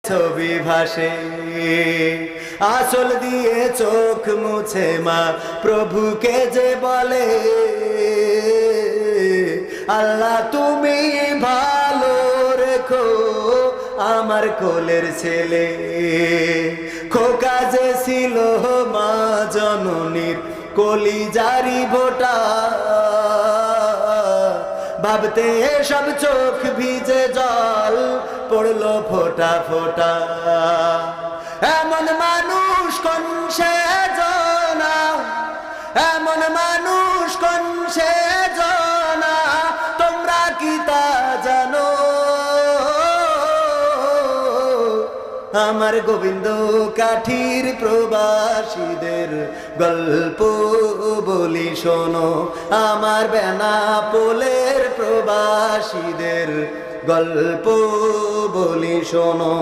ছবি ভাসে। আঁচল দিয়ে চোখ মুছে মা প্রভুকে যে বলে, আল্লাহ তুমি ভালো রেখো আমার কোলের ছেলে। খোকা যে ছিল মা জননীর কলিজারি ভোটা, ভাবতে সব চোখ ভিজে জল পড়লো ফোঁটা ফোঁটা। এমন মানুষ কোন সে জনা, এমন মানুষ কোন সে জনা, তোমরা কি তা জানো? আমার গোবিন্দ কাঠির প্রবাসীদের গল্প বলি শোনো, আমার বেনাপোলের প্রবাসীদের গল্প বলি শোনো।